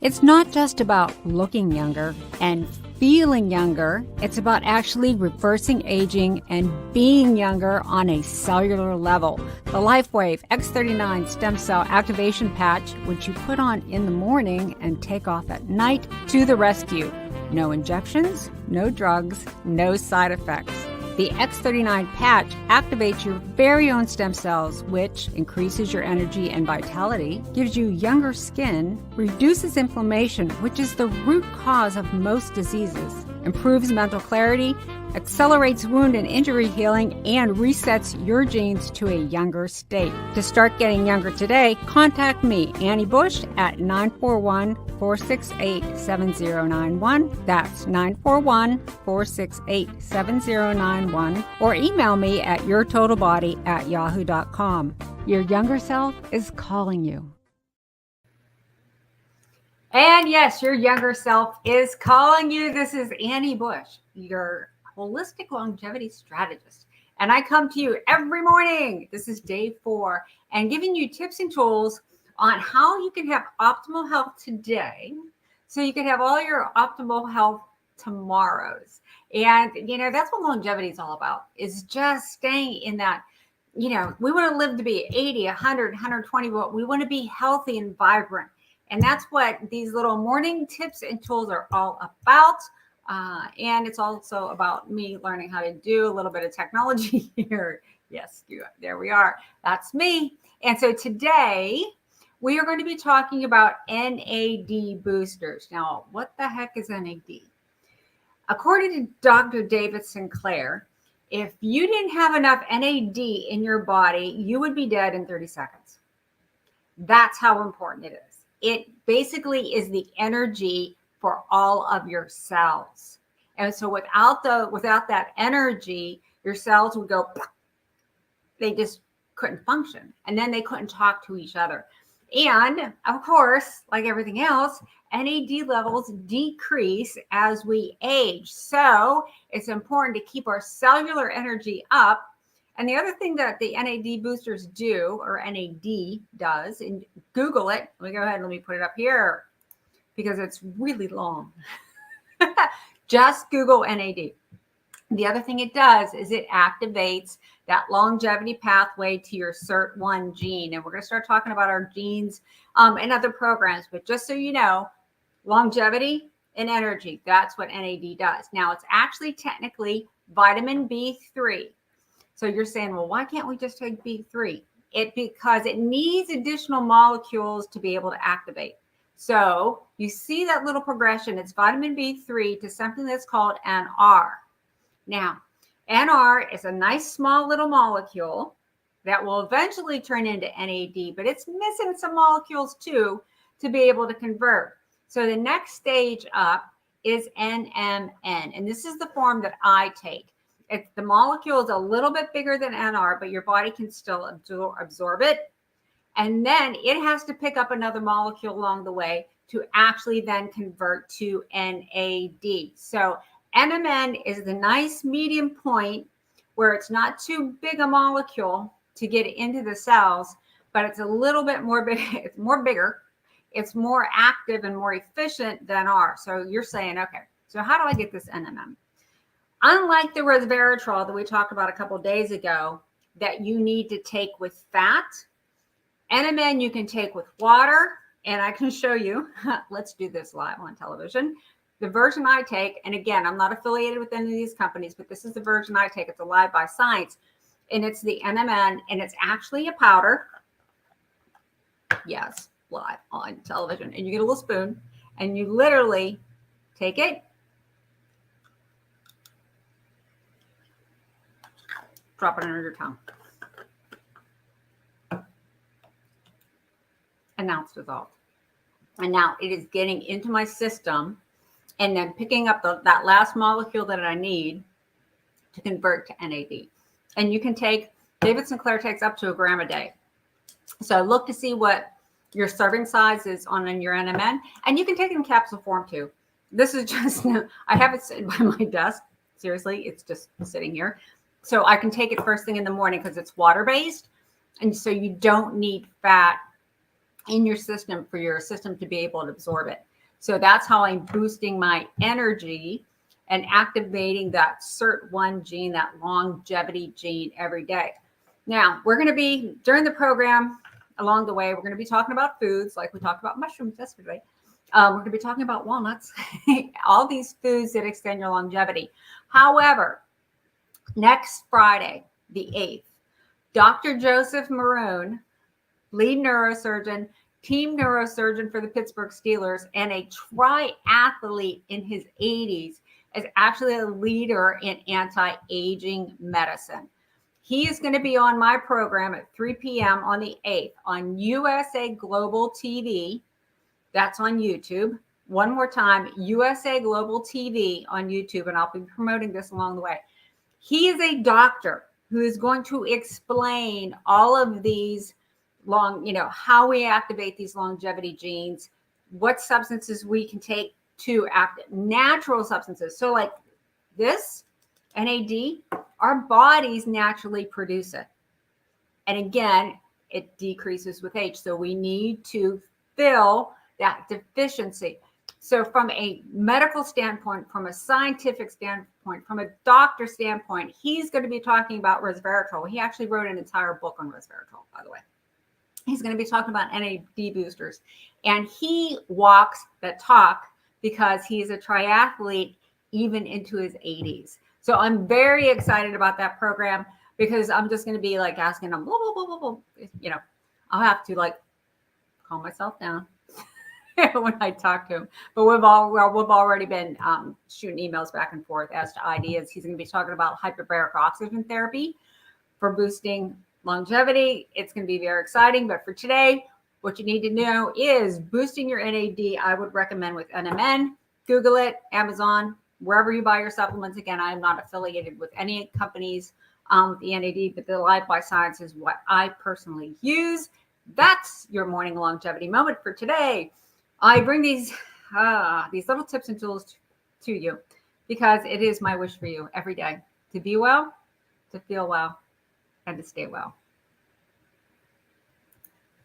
It's not just about looking younger and feeling younger. It's about actually reversing aging and being younger on a cellular level. The LifeWave X39 stem cell activation patch, which you put on in the morning and take off at night, to the rescue. No injections, no drugs, no side effects. The X39 patch activates your very own stem cells, which increases your energy and vitality, gives you younger skin, reduces inflammation, which is the root cause of most diseases, improves mental clarity, accelerates wound and injury healing, and resets your genes to a younger state. To start getting younger today, contact me, Annie Bush, at 941-468-7091. That's 941-468-7091. Or email me at yourtotalbody@yahoo.com. Your younger self is calling you. And yes, your younger self is calling you. This is Annie Bush, your holistic longevity strategist. And I come to you every morning. This is day 4, and giving you tips and tools on how you can have optimal health today so you can have all your optimal health tomorrows. And, that's what longevity is all about, is just staying in that, we want to live to be 80, 100, 120, but we want to be healthy and vibrant. And that's what these little morning tips and tools are all about. And it's also about me learning how to do a little bit of technology here. Yes, there we are. That's me. And so today we are going to be talking about NAD boosters. Now, what the heck is NAD? According to Dr. David Sinclair, if you didn't have enough NAD in your body, you would be dead in 30 seconds. That's how important it is. It basically is the energy for all of your cells. And so without that energy, your cells would go, they just couldn't function. And then they couldn't talk to each other. And of course, like everything else, NAD levels decrease as we age. So it's important to keep our cellular energy up. And the other thing that the NAD boosters do, or NAD does, and Google it. Let me go ahead and let me put it up here, because it's really long. Just Google NAD. The other thing it does is it activates that longevity pathway to your SIRT1 gene. And we're going to start talking about our genes and other programs. But just so you know, longevity and energy, that's what NAD does. Now, it's actually technically vitamin B3. So you're saying, well, why can't we just take B3? Because it needs additional molecules to be able to activate. So you see that little progression. It's vitamin B3 to something that's called NR. Now, NR is a nice small little molecule that will eventually turn into NAD, but it's missing some molecules too to be able to convert. So the next stage up is NMN, and this is the form that I take. The molecule is a little bit bigger than NR, but your body can still absorb it. And then it has to pick up another molecule along the way to actually then convert to NAD. So NMN is the nice medium point where it's not too big a molecule to get into the cells, but it's a little bit more big. It's more bigger. It's more active and more efficient than R. So you're saying, okay, so how do I get this NMN? Unlike the resveratrol that we talked about a couple of days ago that you need to take with fat, NMN you can take with water, and I can show you. Let's do this live on television. The version I take, and again, I'm not affiliated with any of these companies, but this is the version I take. It's Alive by Science, and it's the NMN, and it's actually a powder. Yes, live on television. And you get a little spoon, and you literally take it, drop it under your tongue. And now it's dissolved. And now it is getting into my system and then picking up that last molecule that I need to convert to NAD. And you can take, David Sinclair takes up to 1 gram a day. So look to see what your serving size is on your NMN. And you can take it in capsule form too. This is just, I have it sitting by my desk. Seriously, it's just sitting here. So I can take it first thing in the morning because it's water-based. And so you don't need fat in your system for your system to be able to absorb it. So that's how I'm boosting my energy and activating that SIRT1 gene, that longevity gene every day. Now, we're going to be, during the program, along the way, we're going to be talking about foods like we talked about mushrooms yesterday. We're going to be talking about walnuts, all these foods that extend your longevity. However, next Friday, the 8th, Dr. Joseph Maroon, lead neurosurgeon, team neurosurgeon for the Pittsburgh Steelers, and a triathlete in his 80s, is actually a leader in anti-aging medicine. He is going to be on my program at 3 p.m. on the 8th on USA Global TV. That's on YouTube. One more time, USA Global TV on YouTube, and I'll be promoting this along the way. He is a doctor who is going to explain all of these how we activate these longevity genes, what substances we can take to act, natural substances. So like this NAD, our bodies naturally produce it. And again, it decreases with age. So we need to fill that deficiency. So from a medical standpoint, from a scientific standpoint, from a doctor standpoint, he's going to be talking about resveratrol. He actually wrote an entire book on resveratrol, by the way. He's going to be talking about NAD boosters. And he walks the talk because he's a triathlete even into his 80s. So I'm very excited about that program because I'm just going to be like asking him, blah, blah, blah, blah, blah. I'll have to like calm myself down when I talk to him. But we've already been shooting emails back and forth as to ideas. He's going to be talking about hyperbaric oxygen therapy for boosting longevity. It's going to be very exciting. But for today, what you need to know is boosting your NAD. I would recommend with NMN. Google it, Amazon, wherever you buy your supplements. Again, I am not affiliated with any companies with the NAD, but the Live by Science is what I personally use. That's your morning longevity moment for today. I bring these little tips and tools to you because it is my wish for you every day to be well, to feel well, and to stay well.